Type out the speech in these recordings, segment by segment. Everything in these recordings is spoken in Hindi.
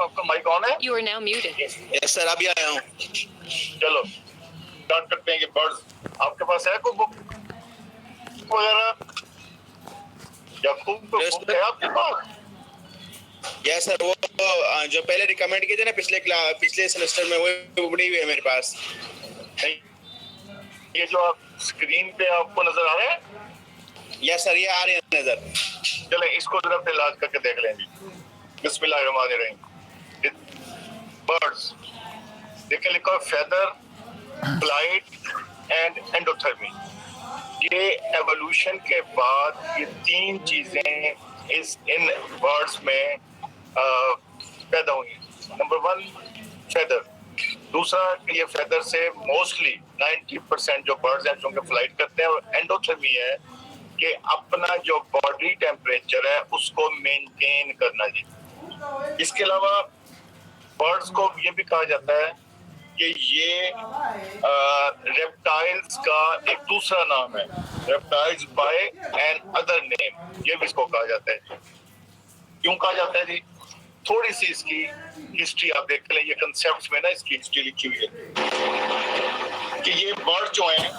आपका माइक ऑन है? You are now muted. Yes sir, अभी आया हूँ। चलो स्टार्ट करते हैं। बर्ड्स आपके पास है कोई बुक वगैरह या बुक है आपके पास? यस सर, वो जो पहले रिकमेंड किए थे ना पिछले सेमेस्टर में, वो बड़ी हुई है मेरे पास। ये जो आप स्क्रीन पे आपको नजर आ रहे हैं? यस सर, ये आ रहे हैं नजर। चले इसको जरा इलाज करके देख लेंगे। बिस्मिल्लाहिर्रहमानिर्रहीम। बर्ड्स देखिए, लिखा है फेदर, फ्लाइट एंड एंडोथर्मी। ये एवोल्यूशन के बाद ये तीन चीजें इन बर्ड्स में पैदा हुई। नंबर 1 फेदर, दूसरा ये फेदर से मोस्टली 90% जो बर्ड्स हैं जो फ्लाइट करते हैं, और एंडोथर्मी है कि अपना जो बॉडी टेम्परेचर है उसको मेंटेन करना जी। इसके अलावा बर्ड्स को ये भी कहा जाता है कि ये रेप्टाइल्स का एक दूसरा नाम है, reptiles by an other name, ये भी इसको कहा जाता है। क्यों कहा जाता है जी? थोड़ी सी इसकी हिस्ट्री आप देख लें, ये कंसेप्ट में ना इसकी हिस्ट्री लिखी हुई है कि ये बर्ड जो हैं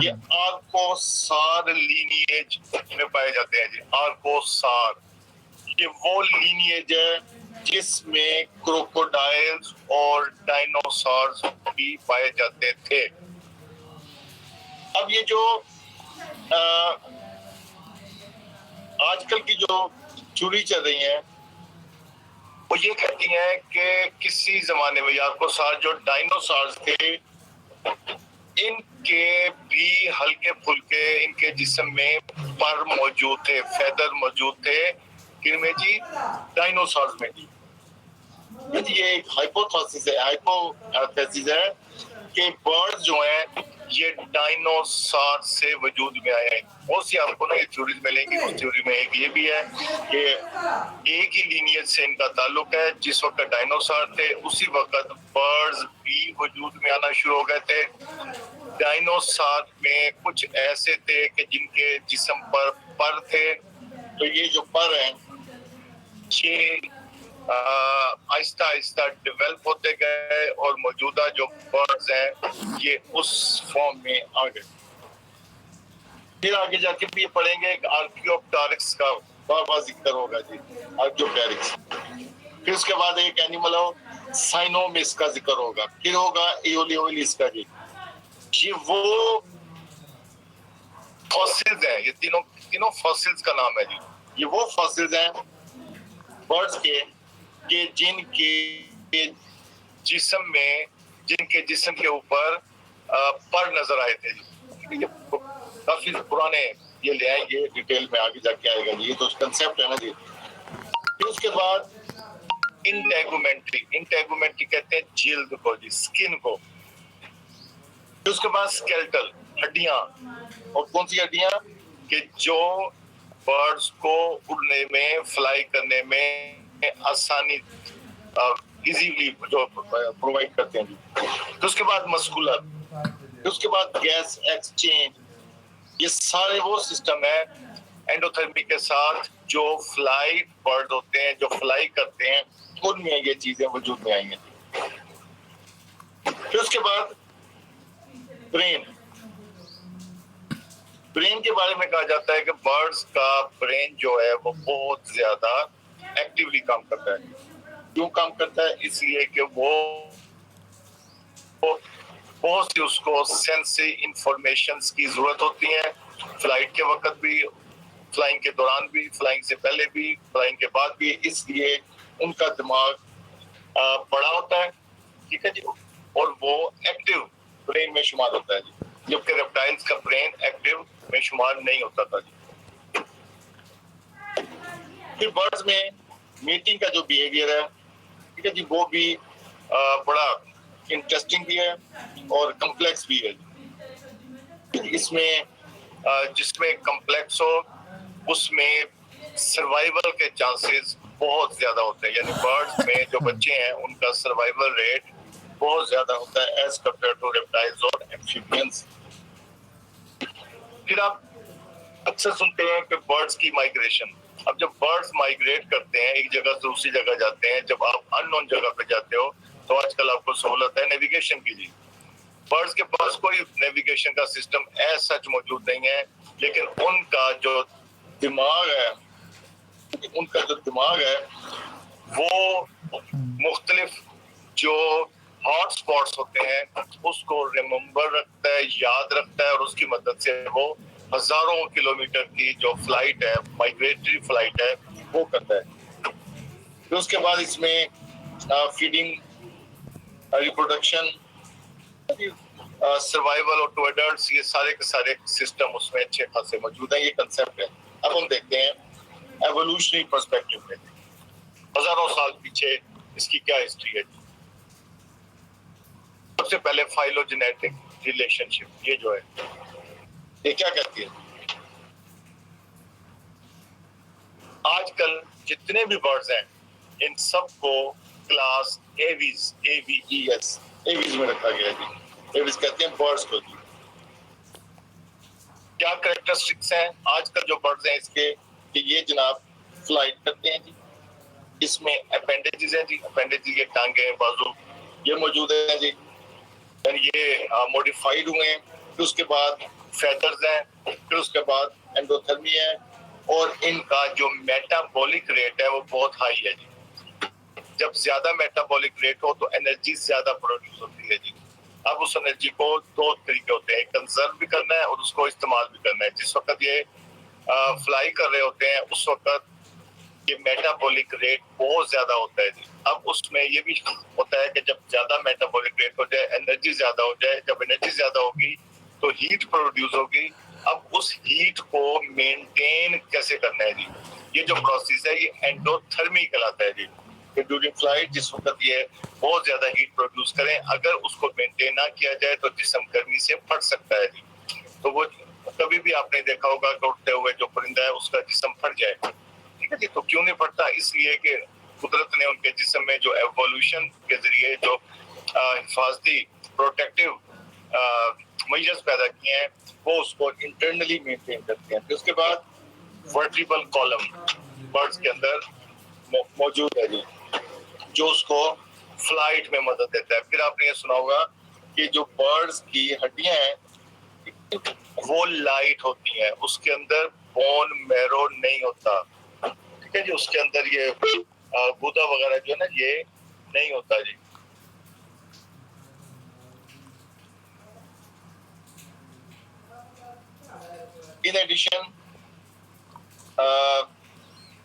ये आर्कोसार लीनिएज में पाए जाते हैं जी। आर्कोसार ये वो लीनिएज है जिसमें क्रोकोडाइल्स और डायनासोर्स भी पाए जाते थे। अब ये जो आजकल की जो थ्योरी चल रही है वो ये कहती हैं कि किसी जमाने में आर्कोसार जो डायनासोर्स थे, इनके भी हल्के फुल्के इनके जिस्म में पर मौजूद थे, फेदर मौजूद थे। किनमें जी? डायनासोर्स में जी। ये एक हाइपोथेसिस है कि बर्ड्स जो हैं ये डायनासोर से वजूद में आए हैं। बहुत सी आपको ना ये थ्योरीज मिलेंगी। उस थ्योरी में एक ये भी है कि एक ही लीनियज से इनका ताल्लुक है। जिस वक्त डायनासोर थे उसी वक्त बर्ड्स भी वजूद में आना शुरू हो गए थे। डायनासोर में कुछ ऐसे थे कि जिनके जिस्म पर थे, तो ये जो पर हैं ये आहिस्ता आहिस्ता डेवलप होते गए और मौजूदा जो बर्ड्स हैं ये उस फॉर्म में आ गए। फिर आगे जाके भी ये पढ़ेंगे आर्कियोप्टेरिक्स का बार जिक्र होगा जी, आर्कियोप्टेरिक्स। फिर उसके बाद एक एनिमल हो साइनोमिस का जिक्र होगा, फिर होगा एओलियोलिस का जी। ये वो फॉसिल्स हैं, ये तीनों फॉसिल्स का नाम है जी। ये वो फॉसिल्स हैं बर्ड्स के जिनके जिस्म के ऊपर पर नजर आए थे जी। काफी पुराने ये ले आएंगे, डिटेल में आगे जाके आएगा जी। ये तो कंसेप्ट है ना जी। फिर उसके बाद इंटेगुमेंट्री कहते हैं जिल्द को जी, स्किन को। फिर उसके बाद स्केलेटल, हड्डियां। और कौन सी हड्डियां? कि जो बर्ड्स को उड़ने में, फ्लाई करने में आसानी इजीली जो प्रोवाइड करते हैं। तो उसके बाद मस्कुलर, तो उसके बाद गैस एक्सचेंज। ये सारे वो सिस्टम है एंडोथर्मी के साथ जो फ्लाइट बर्ड होते हैं, जो फ्लाई करते हैं, उनमें ये चीजें वजूद में आई हैं। फिर उसके बाद ब्रेन के बारे में कहा जाता है कि बर्ड्स का ब्रेन जो है वो बहुत ज्यादा एक्टिवली काम करता है। क्यों काम करता है? इसलिए कि वो बहुत सी उसको सेंसरी इंफॉर्मेशंस की जरूरत होती है, फ्लाइट के वक्त भी, फ्लाइंग के दौरान भी, फ्लाइंग से पहले भी, फ्लाइंग के बाद भी। इसलिए उनका दिमाग बड़ा होता है, ठीक है जी, और वो एक्टिव ब्रेन में शुमार होता है जी, जबकि रेप्टाइल्स का ब्रेन एक्टिव में शुमार नहीं होता था जी। फिर बर्ड्स में मीटिंग का जो बिहेवियर है, ठीक है जी, वो भी बड़ा इंटरेस्टिंग भी है और कम्प्लेक्स भी है। इसमें जिसमें कम्प्लेक्स हो उसमें सर्वाइवल के चांसेस बहुत ज्यादा होते हैं। यानी बर्ड्स में जो बच्चे हैं उनका सर्वाइवल रेट बहुत ज्यादा होता है एज कम्पेयर टू रेप्टाइल्स और एम्फीबियंस। फिर आप अक्सर सुनते हैं कि बर्ड्स की माइग्रेशन। अब जब बर्ड्स माइग्रेट करते हैं, एक जगह से दूसरी जगह जाते हैं, जब आप अननोन जगह पे जाते हो तो आजकल आपको सहूलत है नेविगेशन की जी। बर्ड्स के पास कोई नेविगेशन का सिस्टम ऐसा सच मौजूद नहीं है, लेकिन उनका जो दिमाग है वो मुख्तलिफ जो हॉट स्पॉट्स होते हैं उसको रिमेम्बर रखता है, याद रखता है, और उसकी मदद से वो हजारों किलोमीटर की जो फ्लाइट है, माइग्रेटरी फ्लाइट है, वो करता है। फिर उसके बाद इसमें फीडिंग, रिप्रोडक्शन, सर्वाइवल और टू एडल्ट्स, ये सारे के सारे सिस्टम उसमें अच्छे खासे मौजूद है। ये कंसेप्ट है। अब हम देखते हैं एवोल्यूशनरी पर्सपेक्टिव में हजारों साल पीछे इसकी क्या हिस्ट्री है। सबसे पहले फाइलोजेनेटिक रिलेशनशिप, ये जो है ये क्या कहती है? आजकल जितने भी बर्ड्स हैं इन सबको क्लास एवीज, एवीज में रखा गया है जी। एवीज कहते हैं बर्ड्स को जी। क्या कैरेक्टरिस्टिक्स हैं आजकल जो बर्ड्स हैं इसके कि ये जनाब फ्लाइट करते हैं जी। इसमें अपेंडेजेस हैं जी, अपेंडेजेस, ये टांगे, बाजू, ये मौजूद है जी। ये मॉडिफाइड हुए हैं। फिर उसके बाद फेदर्स हैं, फिर उसके बाद एंडोथर्मी है, और इनका जो मेटाबॉलिक रेट है वो बहुत हाई है जी। जब ज्यादा मेटाबॉलिक रेट हो तो एनर्जी ज्यादा प्रोड्यूस होती है जी। अब उस एनर्जी को दो तरीके होते हैं, कंजर्व भी करना है और उसको इस्तेमाल भी करना है। जिस वक्त ये फ्लाई कर रहे होते हैं उस वक्त ये मेटाबॉलिक रेट बहुत ज्यादा होता है जी। अब उसमें ये भी होता है कि जब ज्यादा मेटाबॉलिक रेट हो जाए, एनर्जी ज्यादा हो जाए, जब एनर्जी ज्यादा होगी तो हीट प्रोड्यूस होगी। अब उस हीट को मेंटेन कैसे करना है जी, ये जो प्रोसेस है ये एंडोथर्मी कहलाता है जी। ड्यूरिंग फ्लाइट जिस वक्त ये बहुत ज्यादा हीट प्रोड्यूस करें, अगर उसको मेंटेन ना किया जाए तो जिस्म गर्मी से फट सकता है जी। तो वो कभी भी आपने देखा होगा कि उड़ते हुए जो परिंदा है उसका जिस्म फट जाए, ठीक है जी। तो क्यों नहीं फटता? इसलिए कि कुदरत ने उनके जिस्म में जो एवोल्यूशन के जरिए जो हिफाजती प्रोटेक्टिव मेजर्स पैदा किए हैं वो उसको इंटरनली मेंटेन करते हैं। फिर उसके बाद वर्टिब्रल कॉलम बर्ड्स के अंदर मौजूद है जी, जो उसको फ्लाइट में मदद देता है। फिर आपने ये सुना होगा कि जो बर्ड्स की हड्डियां हैं वो लाइट होती हैं, उसके अंदर बोन मैरो नहीं होता, ठीक है जी। उसके अंदर ये गुदा वगैरह जो है ना ये नहीं होता जी। इन एडिशन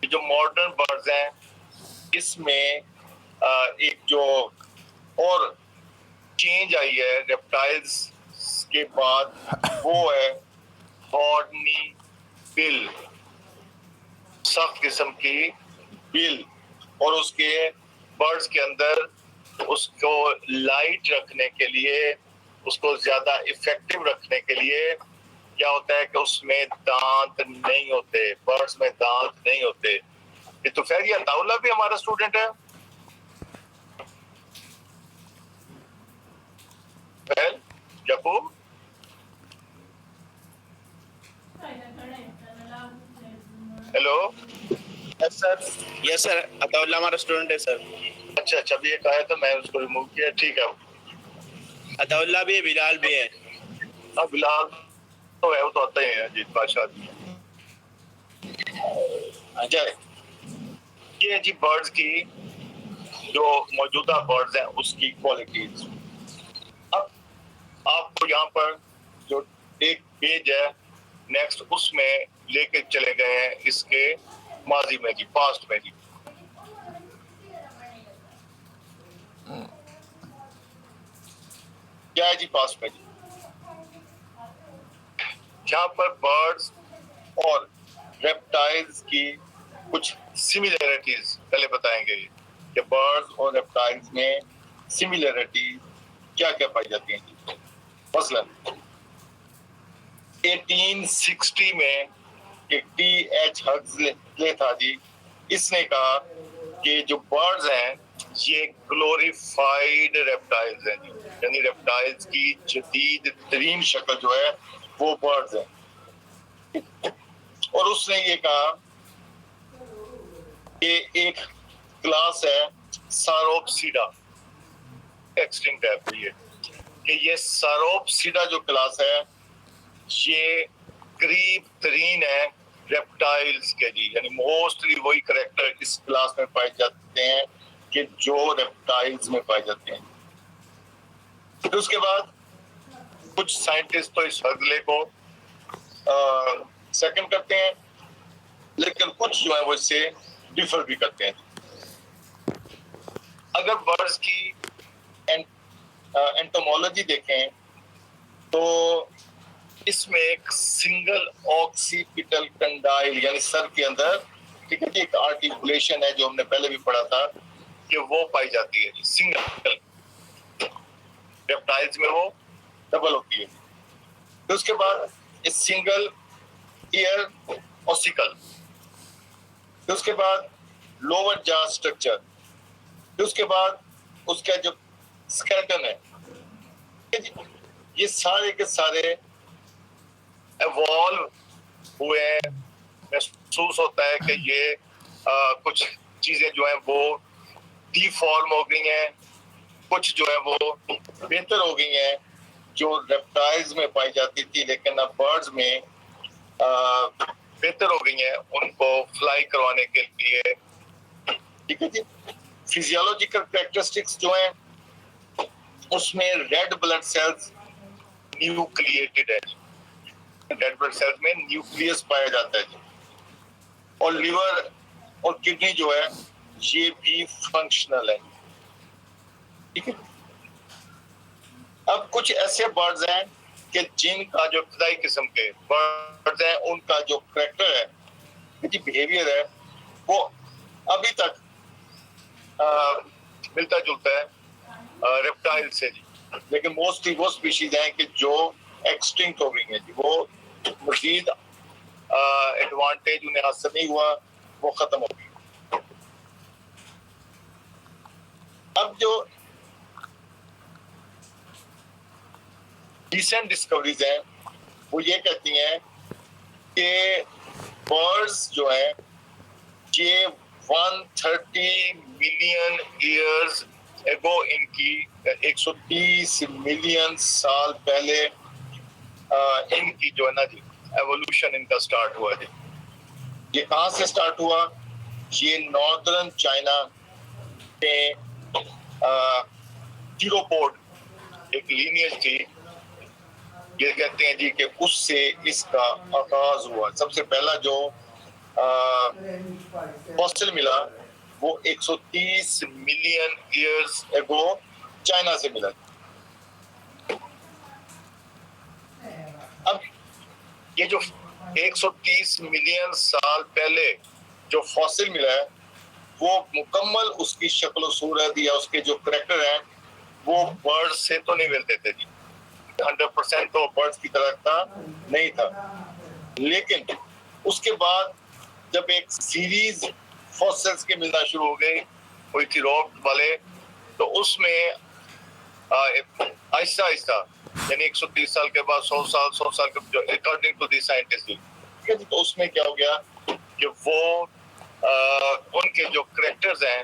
जो मॉडर्न बर्ड्स हैं इसमें एक जो और चेंज आई है रेप्टाइल्स के बाद, वो है हॉर्नी बिल, सख्त किस्म की बिल, और उसके बर्ड्स के अंदर उसको लाइट रखने के लिए, उसको ज्यादा इफेक्टिव रखने के लिए क्या होता है कि उसमें दांत नहीं होते, बर्ड्स में दांत नहीं होते। ये तो खैर ये अताउल्ला भी हमारा स्टूडेंट है। यकूब, हेलो। यस सर, अताउल्ला हमारा स्टूडेंट है सर। अच्छा अच्छा, अभी एक आया तो मैं उसको रिमूव किया, ठीक है। अताउल्ला भी है, बिलाल भी है। हाँ बिलाल तो है, वो तो आता ही है अजीत बादशाह। अच्छा, ये जी बर्ड्स की जो मौजूदा बर्ड्स हैं उसकी क्वालिटीज। अब आपको यहाँ पर जो एक पेज है नेक्स्ट, उसमें लेके चले गए हैं इसके माजी में जी, पास्ट में जी। क्या है जी पास्ट में जी? जहाँ पर बर्ड्स और रेप्टाइल्स की कुछ सिमिलरिटीज पहले बताएंगे कि बर्ड्स और रेप्टाइल्स में सिमिलरिटी क्या क्या पाई जाती हैं। मसलन 1860 में एक टी.एच. हक्सले था जी, इसने कहा कि जो बर्ड्स हैं ये ग्लोरीफाइड रेप्टाइल्स हैं जी, यानी रेप्टाइल्स की जदीद तरीन शक्ल जो है वो बर्ड्स हैं। और उसने ये कहा कि एक क्लास है सारोप्सिडा एक्सटिंक्ट है ये, कि ये सारोप्सिडा जो क्लास है ये करीब तरीन है रेप्टाइल्स के जी, यानी मोस्टली वही करेक्टर इस क्लास में पाए जाते हैं कि जो रेप्टाइल्स में पाए जाते हैं। फिर उसके बाद कुछ साइंटिस्ट तो इस फर्जले को सेकंड करते हैं, लेकिन कुछ जो है वो इससे डिफर भी करते हैं। अगर बर्ड्स की एंटोमोलॉजी देखें तो इसमें एक सिंगल ऑक्सीपिटल कंडाइल यानी सर के अंदर, ठीक है जी, एक आर्टिकुलेशन है जो हमने पहले भी पढ़ा था कि वो पाई जाती है सिंगल। रेप्टाइल्स में वो डबल होती है। तो उसके बाद इस सिंगल ईयर ऑसिकल, तो उसके बाद लोअर जा स्ट्रक्चर, तो उसके बाद उसका जो स्केलेटन है, ये सारे के सारे एवॉल्व हुए हैं। महसूस होता है कि ये कुछ चीजें जो है वो डिफॉर्म हो गई हैं, कुछ जो है वो बेहतर हो गई हैं जो रेप्टाइल्स में पाई जाती थी, लेकिन अब बर्ड्स में बेहतर हो गई हैं उनको फ्लाई करवाने के लिए, ठीक है जी। फिजियोलॉजिकल कैरेक्टरिस्टिक्स जो हैं उसमें रेड ब्लड सेल्स न्यूक्लिएटेड है, रेड ब्लड सेल्स में न्यूक्लियस पाया जाता है जी। और लिवर और किडनी जो है ये भी फंक्शनल है, ठीक है। अब कुछ ऐसे बर्ड्स हैं कि जिनका जो खुदाई किस्म के बर्ड्स हैं उनका जो करैक्टर है, बिहेवियर है, वो अभी तक मिलता जुलता है रेप्टाइल से जी, लेकिन मोस्टली वो स्पीशीज हैं कि जो एक्सटिंक्ट हो गई हैं जी, वो मजीद एडवांटेज उन्हें हासिल नहीं हुआ, वो खत्म हो गई। अब जो रिसेंट डिस्कवरीज हैं वो ये कहती हैं कि बर्ड्स जो है ये 130 मिलियन ईयर्स एगो, इनकी 130 मिलियन साल पहले इनकी जो है ना जी एवोल्यूशन इनका स्टार्ट हुआ जी। ये कहाँ से स्टार्ट हुआ? ये नॉर्दर्न चाइना में थीरोपोड एक लीनियज थी, ये कहते हैं जी कि उससे इसका आगाज हुआ। सबसे पहला जो फॉसिल मिला वो 130 मिलियन ईयर्स एगो चाइना से मिला। अब ये जो 130 मिलियन साल पहले जो फॉसिल मिला है वो मुकम्मल उसकी शक्ल सूरत या उसके जो करैक्टर हैं वो बर्ड से तो नहीं मिलते थे जी, 100% तो बर्ड्स की तरह का नहीं था। लेकिन उसके बाद जब एक सीरीज फॉसिल्स के मिलना शुरू हो गए हुई थी रॉक वाले, तो उसमें आहिस्ता आहिस्ता यानी 130 साल के बाद 100 साल के जो अकॉर्डिंग टू दी साइंटिस्ट, तो उसमें क्या हो गया कि वो उनके जो करेक्टर्स हैं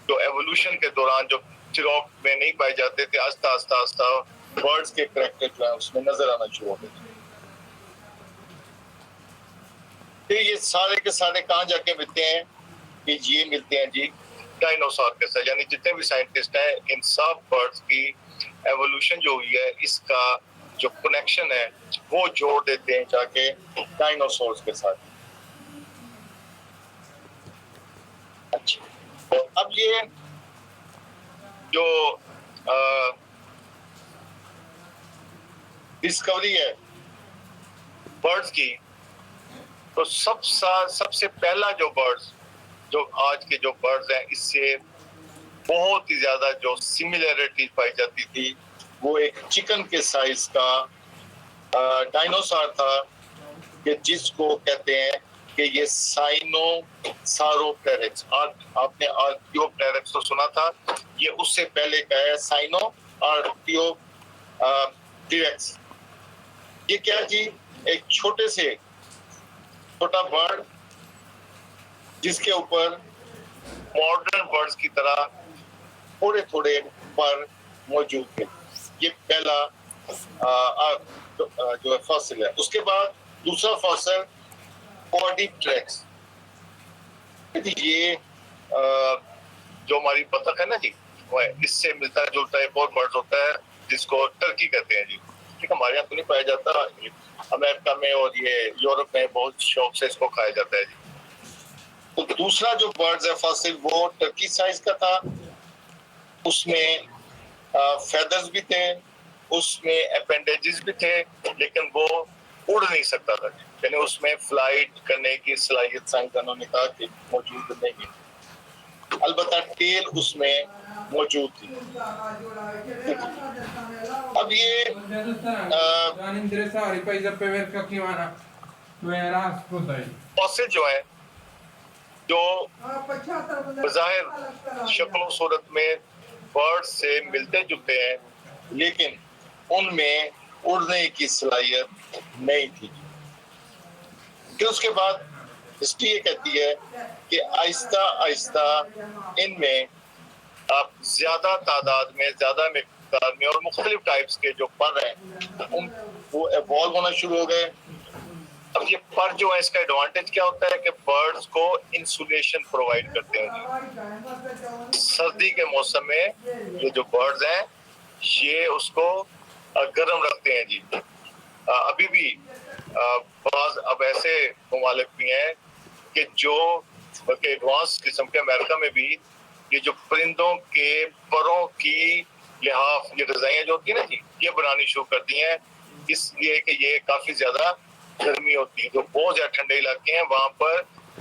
जो एवोल्यूशन के दौरान जो चिरॉक में नहीं पाए जाते थे, आस्ता आस्ता आस्ता बर्ड्स के करेक्टर जो है उसमें नजर आना शुरू हो गए। तो ये सारे के सारे कहाँ जाके मिलते हैं? कि ये मिलते हैं जी डायनासोर के साथ, यानी जितने भी साइंटिस्ट हैं इन सब बर्ड्स की एवोल्यूशन जो हुई है इसका जो कनेक्शन है वो जोड़ देते हैं जाके डायनासोर्स के साथ। अच्छा, तो अब ये जो डिस्कवरी है बर्ड्स की, तो सबसे पहला जो बर्ड्स जो आज के जो बर्ड्स हैं इससे बहुत ही ज्यादा जो सिमिलरिटी पाई जाती थी वो एक चिकन के साइज का डायनासोर था कि जिसको कहते हैं कि ये साइनोसाउरोप्टेरिक्स। आपने आर्टियोप्टेरिक्स तो सुना था, ये उससे पहले का है साइनो आर्टियोप्टेरिक्स। ये क्या जी? एक छोटा बर्ड जिसके ऊपर मॉडर्न बर्ड्स की तरह थोड़े थोड़े पर मौजूद थे। ये पहला जो है फॉसिल है। उसके बाद दूसरा फॉसिल पॉडीट्रेक्स। ये जो हमारी बतख है ना जी, इससे मिलता जुलता एक और बर्ड होता है जिसको टर्की कहते हैं जी। ठीक, हमारे यहाँ तो नहीं पाया जाता, अमेरिका में और ये यूरोप में बहुत शौक से इसको खाया जाता है जी। तो दूसरा जो बर्ड्स है फॉसिल वो टर्की साइज का था। उसमें फेदर्स भी थे, उसमें अपेंडेजेस भी थे, लेकिन वो उड़ नहीं सकता था, यानी उसमें फ्लाइट करने की सलाहियत साइंसदानों ने कहा कि मौजूद नहीं है। अलबत्ता टेल उसमें मौजूद थी। अब ये फॉसिल जो है, जो बज़ाहिर शक्ल सूरत में बर्ड से मिलते जुलते हैं, लेकिन उनमें उड़ने की सलाहियत नहीं थी। फिर उसके बाद हिस्ट्री ये कहती है कि आहिस्ता आहिस्ता इनमें आप ज्यादा तादाद में, ज्यादा मिक़दार में और मुख्तलिफ टाइप्स के जो पर हैं वो एवॉल्व होना शुरू हो गए। अब ये पर जो है, इसका एडवांटेज क्या होता है कि बर्ड्स को इंसुलेशन प्रोवाइड करते हैं। सर्दी के मौसम में ये जो बर्ड्स हैं ये उसको गर्म रखते हैं जी। अभी भी बाज़ अब ऐसे ममालिक भी हैं कि जो एडवांस किस्म के, अमेरिका में भी ये जो परिंदों के परों की लिहाफ, ये रजाइयाँ जो होती है ना जी, ये बनानी शुरू कर दी हैं, इसलिए कि ये काफी ज्यादा गर्मी होती है। जो बहुत ज्यादा ठंडे इलाके हैं वहां पर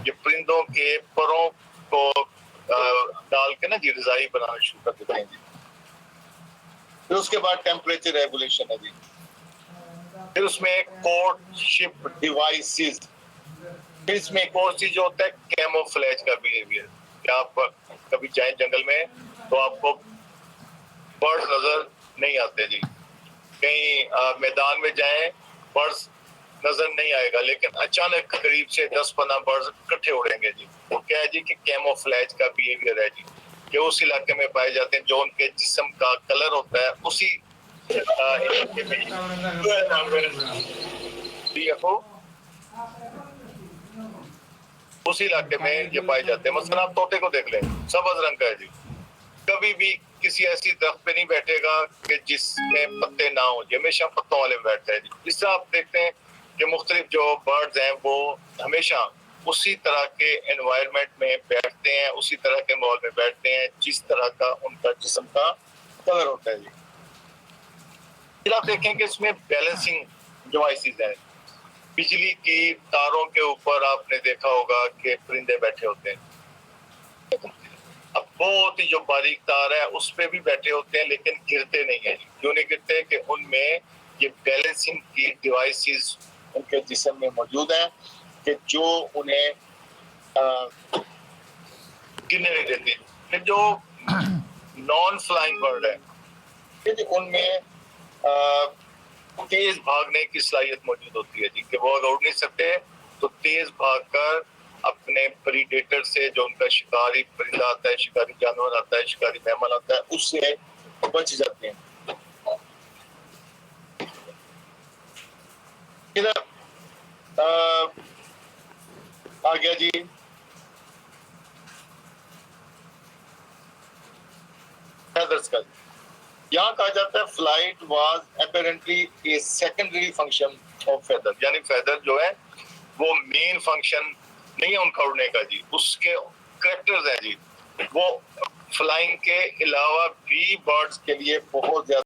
ये परिंदों के परों को डाल के ना जी रजाई बनाना शुरू कर देते हैं जी। फिर उसके बाद टेम्परेचर रेगुलेशन है जी। फिर उसमें कोर्टशिप डिवाइसेस। फिर इसमें एक और चीज होता है कैमोफ्लेज का बिहेवियर। क्या आप कभी जाए जंगल में तो आपको बर्ड्स नजर नहीं आते जी, कहीं मैदान में जाएं बर्ड्स नजर नहीं आएगा, लेकिन अचानक करीब से 10-15 बर्ड्स इकट्ठे उड़ेंगे जी। वो क्या है जी कि कैमोफ्लेज का बिहेवियर है जी, कि उस इलाके में पाए जाते हैं जो उनके जिस्म का कलर होता है उसी इलाके में उसी इलाके में ये पाए जाते हैं। मसलन आप तोते को देख लें, सब्ज रंग का है जी, कभी भी किसी ऐसी दरख्त पे नहीं बैठेगा कि जिसमें पत्ते ना हो, हमेशा पत्तों वाले में बैठता है जी। इससे आप देखते हैं कि मुख्तलिफ जो बर्ड्स हैं वो हमेशा उसी तरह के एनवायरनमेंट में बैठते हैं, उसी तरह के माहौल में बैठते हैं जिस तरह का उनका जिस्म का कलर होता है जी। फिर आप देखें कि इसमें बैलेंसिंग डिवाइसेस हैं। बिजली की तारों के ऊपर आपने देखा होगा कि परिंदे बैठे होते हैं। अब बहुत ही जो बारीक तार है उस पे भी बैठे होते हैं, लेकिन गिरते नहीं है। क्यों नहीं गिरते? कि उनमें ये बैलेंसिंग की डिवाइसेस उनके जिस्म में मौजूद हैं कि जो उन्हें गिरने नहीं देती। फिर जो नॉन फ्लाइंग बर्ड है, फिर उनमें तेज भागने की सलाहियत मौजूद होती है जी, कि वो अगर उड़ नहीं सकते तो तेज भागकर अपने प्रीडेटर से, जो उनका शिकारी परिंदा आता है, शिकारी जानवर आता है, शिकारी मेहमान आता है, उससे बच जाते हैं। इधर आ गया जी फेदर्स का। यहाँ कहा जाता है flight was apparently a secondary function of feather, यानी फेदर जो है वो मेन फंक्शन नहीं है उनका उड़ने का जी, उसके कैरेक्टर्स हैं जी। वो फ्लाइंग के अलावा भी बर्ड्स के लिए बहुत ज्यादा